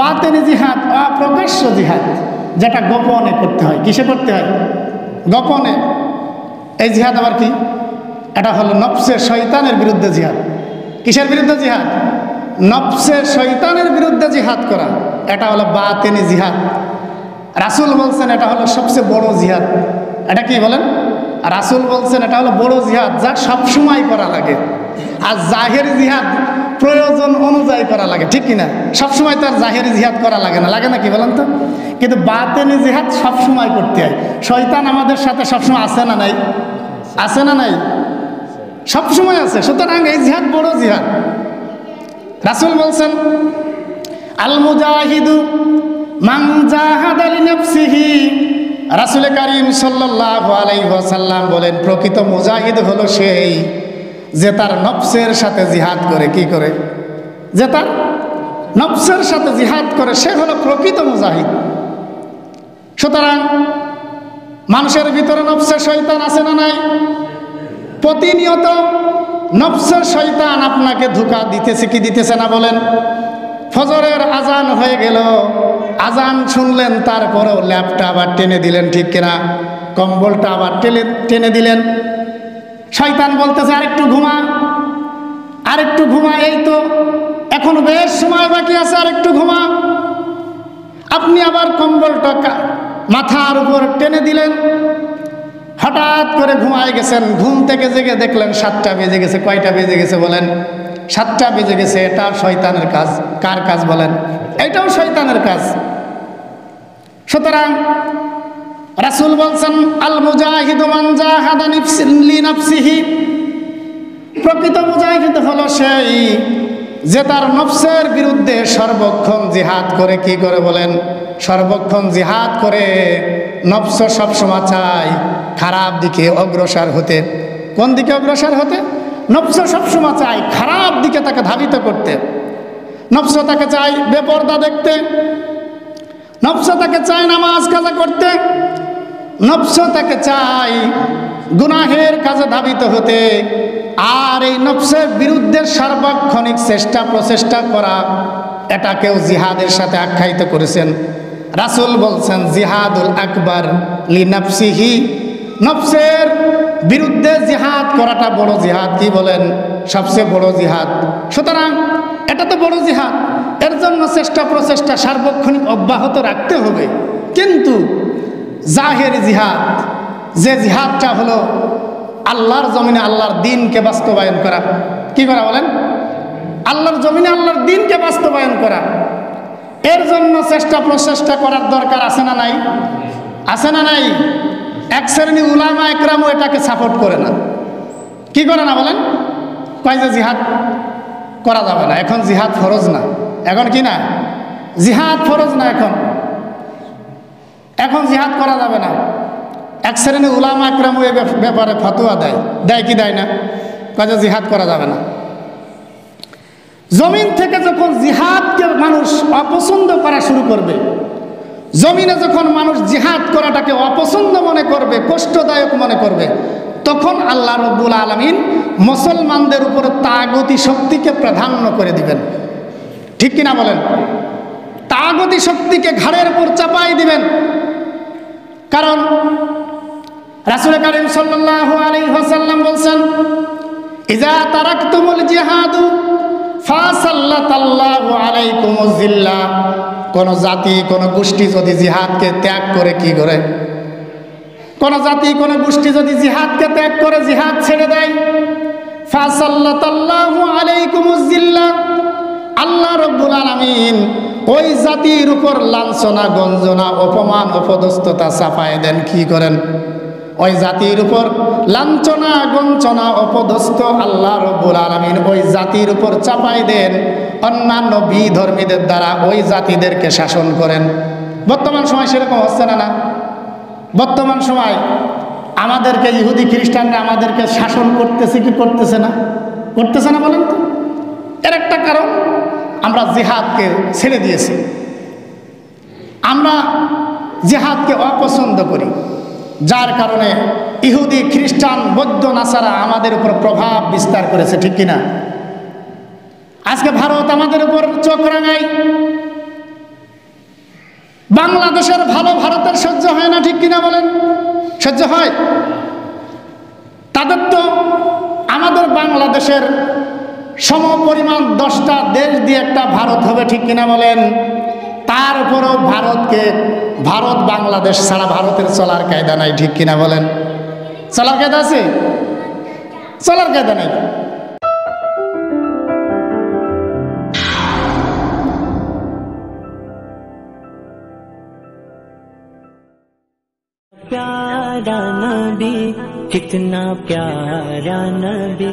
বাতেনি জিহাদ, অপ্রকাশ্য জিহাদ, যেটা গোপনে করতে হয়। কিসে করতে হয়? গোপনে। এই জিহাদ আবার কি? এটা হলো নফসে শয়তানের বিরুদ্ধে জিহাদ। কিসের বিরুদ্ধে জিহাদ? নফসে শয়তানের বিরুদ্ধে জিহাদ করা, এটা হলো বাতেনি জিহাদ। রাসূল বলছেন এটা হলো সবচেয়ে বড় জিহাদ। এটা কি বলেন? রাসূল বলছেন এটা হলো বড় জিহাদ, যা সবসময় করা লাগে। আর জাহেরি জিহাদ প্রয়োজন অনুযায়ী করা লাগে, ঠিক কিনা? সবসময় তো আর জাহেরি জিহাদ করা লাগে না, লাগে না কি বলেন তো? কিন্তু বাতেনি জিহাদ সবসময় করতে হয়। শয়তান আমাদের সাথে সবসময় আছে না নাই? আছে না নাই? সবসময় আছে। সুতরাং এই জিহাদ বড় জিহাদ। রাসূল বলছেন আল মুজাহিদু মান জাহাদা লিনাফসিহি। রাসূল কারীম সাল্লাল্লাহু আলাইহি ওয়াসাল্লাম বলেন, প্রকৃত মুজাহিদ হলো সেই যে তার নফসের সাথে জিহাদ করে। কি করে? যে তার নফসের সাথে জিহাদ করে, সে হলো প্রকৃত মুজাহিদ। সুতরাং মানুষের ভিতরে নফসের শয়তান আছে না নাই? প্রতিনিয়ত নফসের শয়তান আপনাকে ধোঁকা দিতেছে কি দিতেছে না বলেন? ফজরের আজান হয়ে গেল, আজান শুনলেন, তারপরেও ল্যাপটা আবার টেনে দিলেন, ঠিক কিনা? কম্বলটা আবার টেনে দিলেন। শয়তান বলতেছে আরেকটু ঘুমা, আরেকটু ঘুমা, এই তো এখন বেশ সময় বাকি আছে, আরেকটু ঘুমা। আপনি আবার কম্বলটা মাথার উপর টেনে দিলেন, হঠাৎ করে ঘুমায় গেছেন। ঘুম থেকে জেগে দেখলেন 7টা বেজে গেছে। কয়টা বেজে গেছে বলেন? 7টা বেজে গেছে। এটা শয়তানের কাজ। কার কাজ বলেন? এটাও শয়তানের কাজ। সুতরাং রাসূল বলছেন আল মুজাহিদু মান জাহাদা লিনাফসিহি। প্রকৃত মুজাহিদ হলো সেই যে তার নফসের বিরুদ্ধে সর্বক্ষণ জিহাদ করে। কি করে বলেন? সর্বক্ষণ জিহাদ করে। নফস সবসময় চায় খারাপ দিকে অগ্রসর হতে। কোন দিকে অগ্রসর হতে? নফস সবসময় চায় খারাপ দিকে তাকে ধাবিত করতে। নফস তাকে চায় বেপরদা দেখতে, নফস তাকে চায় নামাজ কাজা করতে, নফস তাকে চায় গুনাহের কাজে ধাবিত হতে। আর এই নফসের বিরুদ্ধে সার্বক্ষণিক চেষ্টা প্রচেষ্টা করা, এটাকেও জিহাদের সাথে আখ্যায়িত করেছেন। রাসূল বলছেন জিহাদুল আকবার লিনাফসিহি। নফসের বিরুদ্ধে জিহাদ করাটা বড় জিহাদ। কি বলেন? সবচেয়ে বড় জিহাদ। সুতরাং এটা তো বড় জিহাদ, এর জন্য চেষ্টা প্রচেষ্টা সার্বক্ষণিক অব্যাহত রাখতে হবে। কিন্তু জাহেরি জিহাদ, যে জিহাদটা হলো আল্লাহর জমিনে আল্লাহর দ্বীনকে বাস্তবায়ন করা। কি করা বলেন? আল্লাহর জমিনে আল্লাহর দ্বীনকে বাস্তবায়ন করা। এর জন্য চেষ্টা প্রচেষ্টা করার দরকার আছে না নাই? আছে না নাই? এক শ্রেণী উলামা একরামও এটাকে সাপোর্ট করে না। কি করে না বলেন? কয় যে জিহাদ করা যাবে না, এখন জিহাদ ফরজ না। এখন কি না? জিহাদ ফরজ না, এখন জিহাদ করা যাবে না। এক শ্রেণী উলামা একরামও এই ব্যাপারে ফতোয়া দেয় কি দেয় না? কয় যে জিহাদ করা যাবে না। জমিন থেকে যখন জিহাদকে মানুষ অপছন্দ করা শুরু করবে, জমিনে যখন মানুষ জিহাদ করাটাকে অপছন্দ মনে করবে, কষ্টদায়ক মনে করবে, তখন আল্লাহ রাব্বুল আলামিন মুসলমানদের উপর তাগুতি শক্তিকে প্রাধান্য করে দিবেন। ঠিক কিনা বলেন? তাগুতি শক্তিকে ঘাড়ের উপর চাপাই দিবেন। কারণ রাসূল কারীম সাল্লাল্লাহু আলাইহি ওয়াসাল্লাম বলছেন ইজা তারাকতুমুল জিহাদু ফাসাল্লাতাল্লাহু আলাইকুমুজ জিল্লা। কোন জাতি কোন গোষ্ঠী যদি জিহাদকে ত্যাগ করে, কি করে? কোন জাতি কোন গোষ্ঠী যদি জিহাদকে ত্যাগ করে, জিহাদ ছেড়ে দেয়, ফাসাল্লাতাল্লাহু আলাইকুমুজ জিল্লা, আল্লাহ রাব্বুল আলামিন ওই জাতির উপর লাঞ্ছনা গঞ্জনা অপমান অপদস্থতা চাপায় দেন। কি করেন? ওই জাতির উপর লাঞ্ছনা গঞ্জনা অপদস্থ আল্লাহ রাব্বুল আলামিন ওই জাতির উপর চাপাই দেন। অন্যান্য বিধর্মীদের দ্বারা ওই জাতিদেরকে শাসন করেন। বর্তমান সময় সেরকম হচ্ছে না? বর্তমান সময় আমাদেরকে ইহুদি খ্রিস্টানরা আমাদেরকে শাসন করতেছে কি করতেছে না? করতেছে না বলেন তো? এর একটা কারণ আমরা জিহাদকে ছেড়ে দিয়েছি। আমরা জিহাদকে অপছন্দ করি, যার কারণে ইহুদি খ্রিস্টান বৌদ্ধ নাসারা আমাদের উপর প্রভাব বিস্তার করেছে। ঠিক কিনা? আজকে ভারত আমাদের উপর চোখ রাঙায়, বাংলাদেশের ভালো ভারতের সহ্য হয় না, ঠিক কিনা বলেন? সহ্য হয়? তাদের তো আমাদের বাংলাদেশের সমপরিমাণ 10টা দেশ দিয়ে একটা ভারত হবে, ঠিক কিনা বলেন? তারপরেও ভারত বাংলাদেশ ছাড়া ভারতের চলার কায়দা নাই, ঠিক কিনা বলেন? চলার কায়দা আছে? চলার কায়দা নাই। प्यारा नबी कितना प्यारा नबी।